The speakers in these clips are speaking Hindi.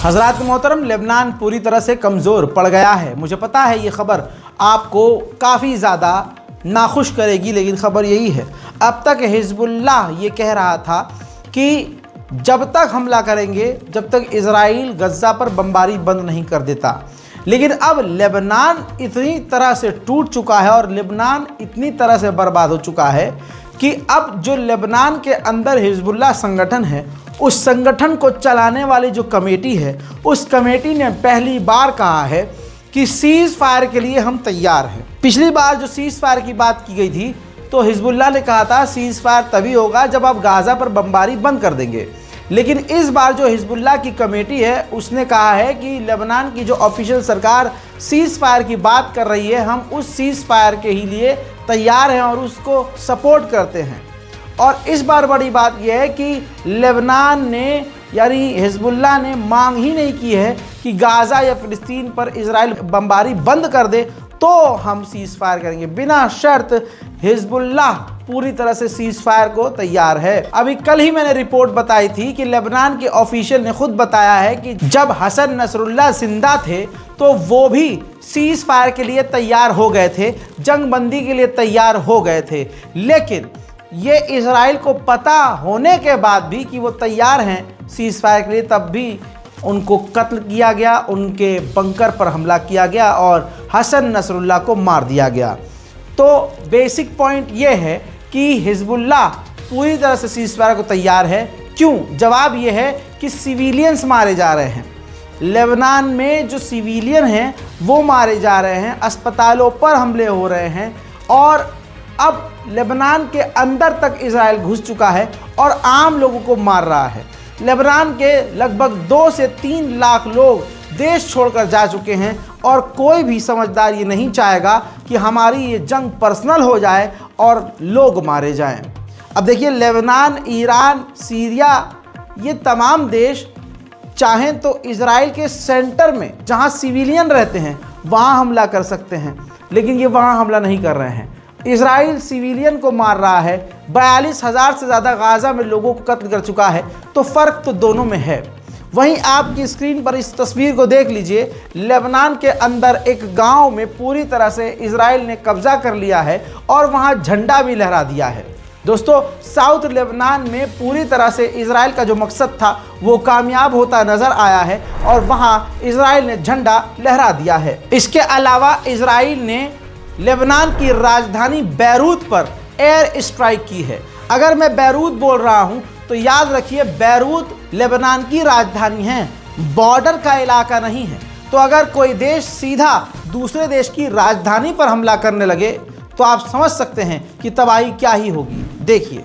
हज़रात मोहतरम, लेबनान पूरी तरह से कमज़ोर पड़ गया है। मुझे पता है ये ख़बर आपको काफ़ी ज़्यादा नाखुश करेगी, लेकिन ख़बर यही है। अब तक हिज़्बुल्लाह ये कह रहा था कि जब तक हमला करेंगे, जब तक इज़राइल गज़ा पर बमबारी बंद नहीं कर देता। लेकिन अब लेबनान इतनी तरह से टूट चुका है और लेबनान इतनी तरह से बर्बाद हो चुका है कि अब जो लेबनान के अंदर हिज़्बुल्लाह संगठन है, उस संगठन को चलाने वाली जो कमेटी है, उस कमेटी ने पहली बार कहा है कि सीज़ फायर के लिए हम तैयार हैं। पिछली बार जो सीज़ फायर की बात की गई थी तो हिज़्बुल्लाह ने कहा था सीज़ फायर तभी होगा जब आप गाज़ा पर बमबारी बंद कर देंगे। लेकिन इस बार जो हिज़्बुल्लाह की कमेटी है उसने कहा है कि लेबनान की जो ऑफिशियल सरकार सीज़ फायर की बात कर रही है, हम उस सीज़ फायर के ही लिए तैयार हैं और उसको सपोर्ट करते हैं। और इस बार बड़ी बात यह है कि लेबनान ने यानी हिज़्बुल्लाह ने मांग ही नहीं की है कि गाज़ा या फ़िलिस्तीन पर इज़राइल बमबारी बंद कर दे तो हम सीज़ फायर करेंगे। बिना शर्त हिज़्बुल्लाह पूरी तरह से सीज़ फायर को तैयार है। अभी कल ही मैंने रिपोर्ट बताई थी कि लेबनान के ऑफिशियल ने खुद बताया है कि जब हसन नसरुल्लाह जिंदा थे तो वो भी सीज़ फायर के लिए तैयार हो गए थे, जंगबंदी के लिए तैयार हो गए थे। लेकिन ये इज़राइल को पता होने के बाद भी कि वो तैयार हैं सीज़ फायर के लिए, तब भी उनको कत्ल किया गया, उनके बंकर पर हमला किया गया और हसन नसरुल्लाह को मार दिया गया। तो बेसिक पॉइंट ये है कि हिज़्बुल्लाह पूरी तरह से सीज़ फायर को तैयार है। क्यों? जवाब ये है कि सिविलियंस मारे जा रहे हैं। लेबनान में जो सिविलियन हैं वो मारे जा रहे हैं, अस्पतालों पर हमले हो रहे हैं और अब लेबनान के अंदर तक इज़राइल घुस चुका है और आम लोगों को मार रहा है। लेबनान के लगभग 2 से 3 लाख लोग देश छोड़कर जा चुके हैं और कोई भी समझदार ये नहीं चाहेगा कि हमारी ये जंग पर्सनल हो जाए और लोग मारे जाएं। अब देखिए, लेबनान, ईरान, सीरिया, ये तमाम देश चाहें तो इज़राइल के सेंटर में जहां सिविलियन रहते हैं वहां हमला कर सकते हैं, लेकिन ये वहां हमला नहीं कर रहे हैं। इज़राइल सिविलियन को मार रहा है, 42,000 से ज़्यादा गाज़ा में लोगों को कत्ल कर चुका है। तो फ़र्क तो दोनों में है। वहीं आपकी स्क्रीन पर इस तस्वीर को देख लीजिए, लेबनान के अंदर एक गांव में पूरी तरह से इज़राइल ने कब्ज़ा कर लिया है और वहां झंडा भी लहरा दिया है। दोस्तों, साउथ लेबनान में पूरी तरह से इज़राइल का जो मकसद था वो कामयाब होता नज़र आया है और वहां इज़राइल ने झंडा लहरा दिया है। इसके अलावा इज़राइल ने लेबनान की राजधानी बैरूत पर एयर स्ट्राइक की है। अगर मैं बैरूत बोल रहा हूं तो याद रखिए, बैरूत लेबनान की राजधानी है, बॉर्डर का इलाका नहीं है। तो अगर कोई देश सीधा दूसरे देश की राजधानी पर हमला करने लगे तो आप समझ सकते हैं कि तबाही क्या ही होगी। देखिए,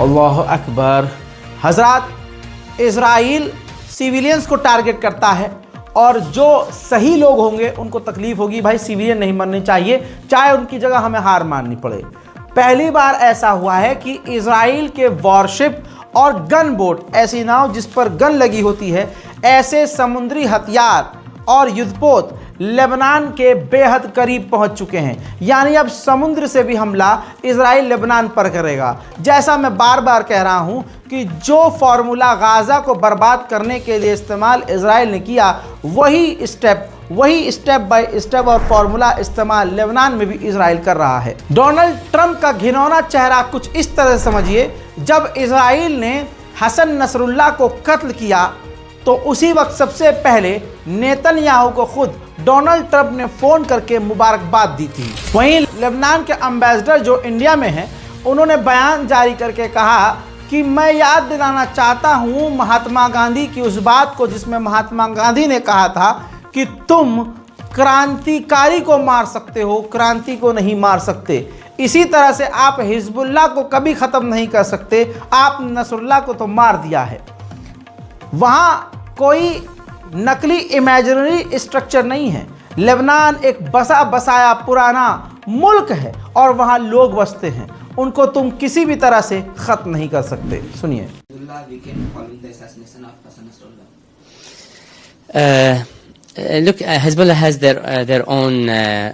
अल्लाह अकबर। हज़रात, इज़राइल सिविलियंस को टारगेट करता है और जो सही लोग होंगे उनको तकलीफ होगी। भाई, सिविलियन नहीं मरने चाहिए, चाहे उनकी जगह हमें हार माननी पड़े। पहली बार ऐसा हुआ है कि इज़राइल के वॉरशिप और गन बोट, ऐसी नाव जिस पर गन लगी होती है, ऐसे समुद्री हथियार और युद्धपोत लेबनान के बेहद करीब पहुंच चुके हैं। यानी अब समुद्र से भी हमला इज़राइल लेबनान पर करेगा। जैसा मैं बार बार कह रहा हूं कि जो फार्मूला गाज़ा को बर्बाद करने के लिए इस्तेमाल इज़राइल ने किया, वही स्टेप बाय स्टेप और फार्मूला इस्तेमाल लेबनान में भी इज़राइल कर रहा है। डोनाल्ड ट्रंप का घिनौना चेहरा कुछ इस तरह से समझिए, जब इज़राइल ने हसन नसरुल्लाह को कत्ल किया तो उसी वक्त सबसे पहले नेतन्याहू को खुद डोनाल्ड ट्रंप ने फ़ोन करके मुबारकबाद दी थी। वहीं लेबनान के एम्बेसडर जो इंडिया में हैं, उन्होंने बयान जारी करके कहा कि मैं याद दिलाना चाहता हूं महात्मा गांधी की उस बात को जिसमें महात्मा गांधी ने कहा था कि तुम क्रांतिकारी को मार सकते हो, क्रांति को नहीं मार सकते। इसी तरह से आप हिजबुल्लाह को कभी ख़त्म नहीं कर सकते। आप नसरुल्लाह को तो मार दिया है। वहाँ कोई नकली इमेजिनरी स्ट्रक्चर नहीं है। लेबनान एक बसा बसाया पुराना मुल्क है और वहाँ लोग बसते हैं। उनको तुम किसी भी तरह से ख़त्म नहीं कर सकते। सुनिए। Look, Hezbollah has their own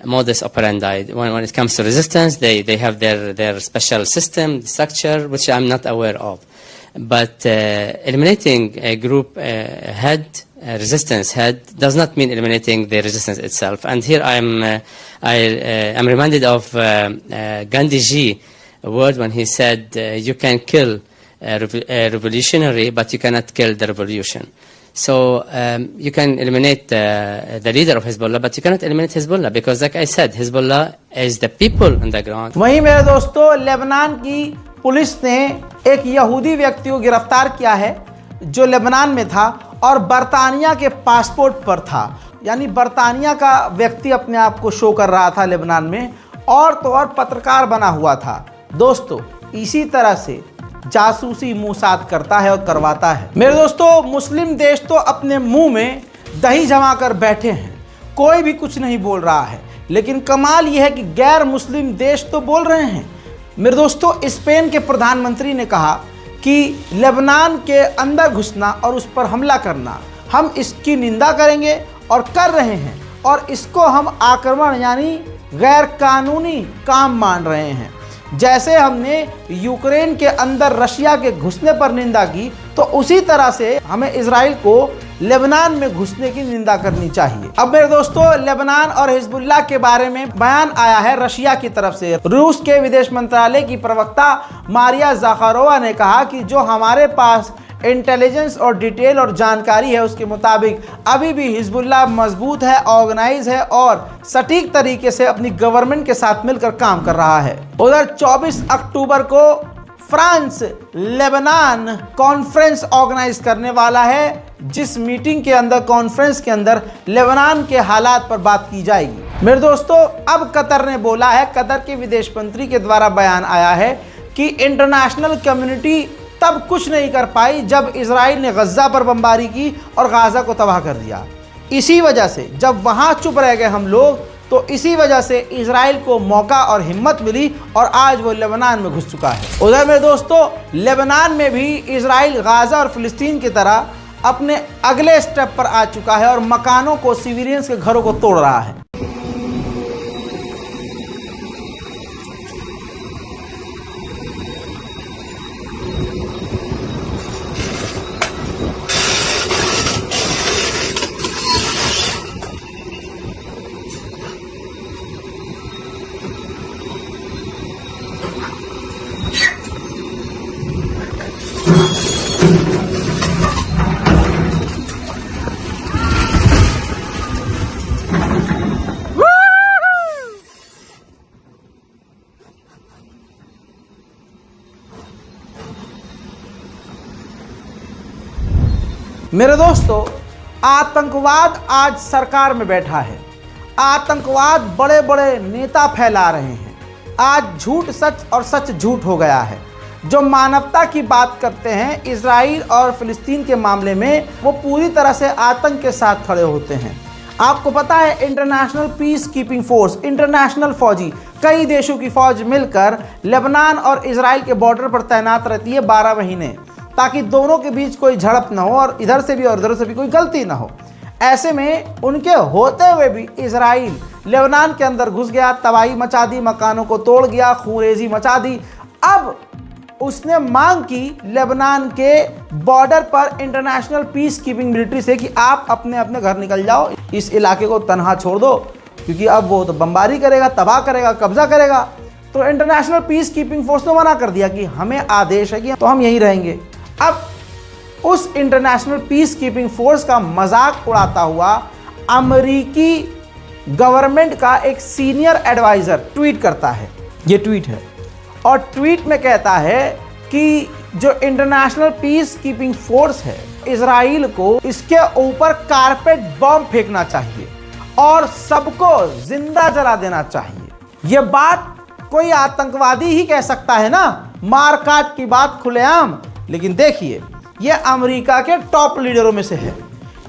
modus operandi. When it comes to resistance, they have their special system, structure, which I'm not aware of. But eliminating a group head, resistance head, does not mean eliminating the resistance itself. And here I'm reminded of Gandhiji word when he said, "You can kill a revolutionary, but you cannot kill the revolution." So you can eliminate the leader of Hezbollah, but you cannot eliminate Hezbollah because, like I said, Hezbollah is the people on the ground. वहीं मेरे दोस्तों, लेबनान की पुलिस ने एक यहूदी व्यक्ति को गिरफ्तार किया है जो लेबनान में था और बरतानिया के पासपोर्ट पर था। यानी बरतानिया का व्यक्ति अपने आप को शो कर रहा था लेबनान में, और तो और पत्रकार बना हुआ था। दोस्तों, इसी तरह से जासूसी मोसाद करता है और करवाता है। मेरे दोस्तों, मुस्लिम देश तो अपने मुंह में दही जमा कर बैठे हैं, कोई भी कुछ नहीं बोल रहा है। लेकिन कमाल यह है कि गैर मुस्लिम देश तो बोल रहे हैं। मेरे दोस्तों, स्पेन के प्रधानमंत्री ने कहा कि लेबनान के अंदर घुसना और उस पर हमला करना, हम इसकी निंदा करेंगे और कर रहे हैं, और इसको हम आक्रमण यानी गैर कानूनी काम मान रहे हैं। जैसे हमने यूक्रेन के अंदर रशिया के घुसने पर निंदा की, तो उसी तरह से हमें इजराइल को लेबनान में घुसने की निंदा करनी चाहिए। अब मेरे दोस्तों, लेबनान और हिजबुल्लाह के बारे में बयान आया है रशिया की तरफ से। रूस के विदेश मंत्रालय की प्रवक्ता मारिया ज़ाखारोवा ने कहा कि जो हमारे पास इंटेलिजेंस और डिटेल और जानकारी है, उसके मुताबिक अभी भी हिजबुल्लाह मजबूत है, ऑर्गेनाइज है और सटीक तरीके से अपनी गवर्नमेंट के साथ मिलकर काम कर रहा है। उधर 24 अक्टूबर को फ्रांस लेबनान कॉन्फ्रेंस ऑर्गेनाइज करने वाला है, जिस मीटिंग के अंदर, कॉन्फ्रेंस के अंदर लेबनान के हालात पर बात की जाएगी। मेरे दोस्तों, अब कतर ने बोला है, कतर के विदेश मंत्री के द्वारा बयान आया है कि इंटरनेशनल कम्युनिटी तब कुछ नहीं कर पाई जब इजराइल ने गज़ा पर बमबारी की और गाज़ा को तबाह कर दिया। इसी वजह से जब वहाँ चुप रह गए हम लोग, तो इसी वजह से इजराइल को मौका और हिम्मत मिली और आज वो लेबनान में घुस चुका है। उधर मेरे दोस्तों, लेबनान में भी इजराइल गाज़ा और फ़िलिस्तीन की तरह अपने अगले स्टेप पर आ चुका है और मकानों को, सिविलियंस के घरों को तोड़ रहा है। मेरे दोस्तों, आतंकवाद आज सरकार में बैठा है। आतंकवाद बड़े बड़े नेता फैला रहे हैं। आज झूठ सच और सच झूठ हो गया है। जो मानवता की बात करते हैं इजराइल और फिलिस्तीन के मामले में, वो पूरी तरह से आतंक के साथ खड़े होते हैं। आपको पता है, international peace keeping force, international फौजी, कई देशों की फौज मिलकर लेबनान और इजराइल के बॉर्डर पर तैनात रहती है 12 महीने, ताकि दोनों के बीच कोई झड़प ना हो और इधर से भी और उधर से भी कोई गलती ना हो। ऐसे में उनके होते हुए भी इजराइल लेबनान के अंदर घुस गया, तबाही मचा दी, मकानों को तोड़ गया, खूनरेजी मचा दी। अब उसने मांग की लेबनान के बॉर्डर पर इंटरनेशनल पीस कीपिंग मिलिट्री से कि आप अपने अपने घर निकल जाओ, इस इलाके को तनहा छोड़ दो, क्योंकि अब वो तो बमबारी करेगा, तबाह करेगा, कब्जा करेगा। तो इंटरनेशनल पीस कीपिंग फोर्स ने मना कर दिया कि हमें आदेश है कि तो हम यहीं रहेंगे। अब उस इंटरनेशनल पीस कीपिंग फोर्स का मजाक उड़ाता हुआ अमेरिकी गवर्नमेंट का एक सीनियर एडवाइज़र ट्वीट करता है। ये ट्वीट है और ट्वीट में कहता है कि जो इंटरनेशनल पीस कीपिंग फोर्स है, इजराइल को इसके ऊपर कारपेट बम फेंकना चाहिए और सबको जिंदा जला देना चाहिए। यह बात कोई आतंकवादी ही कह सकता है ना, मार काट की बात खुलेआम। लेकिन देखिए, यह अमेरिका के टॉप लीडरों में से है।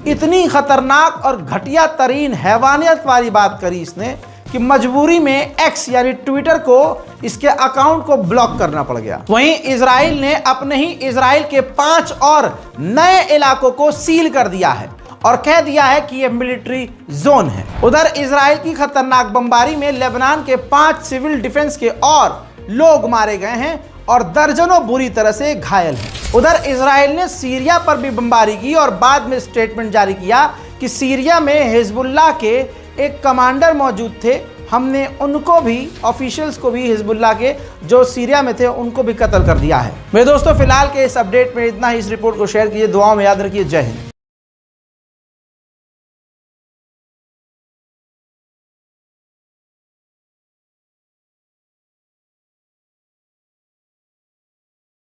इतनी खतरनाक और घटिया तरीन हैवानियत वाली बात करी इसने कि मजबूरी में एक्स यानी ट्विटर को इसके अकाउंट को ब्लॉक करना पड़ गया। वहीं इजराइल ने अपने ही इजराइल के 5 और नए इलाकों को सील कर दिया है और कह दिया है कि यह मिलिट्री जोन है। उधर इजराइल की खतरनाक बमबारी में लेबनान के 5 सिविल डिफेंस के और लोग मारे गए हैं और दर्जनों बुरी तरह से घायल हैं। उधर इजराइल ने सीरिया पर भी बमबारी की और बाद में स्टेटमेंट जारी किया कि सीरिया में हिजबुल्लाह के एक कमांडर मौजूद थे, हमने उनको भी, ऑफिशियल्स को भी, हिजबुल्लाह के जो सीरिया में थे उनको भी कत्ल कर दिया है। मेरे दोस्तों, फिलहाल के इस अपडेट में इतना ही। इस रिपोर्ट को शेयर कीजिए, दुआओं में याद रखिए। जय हिंद।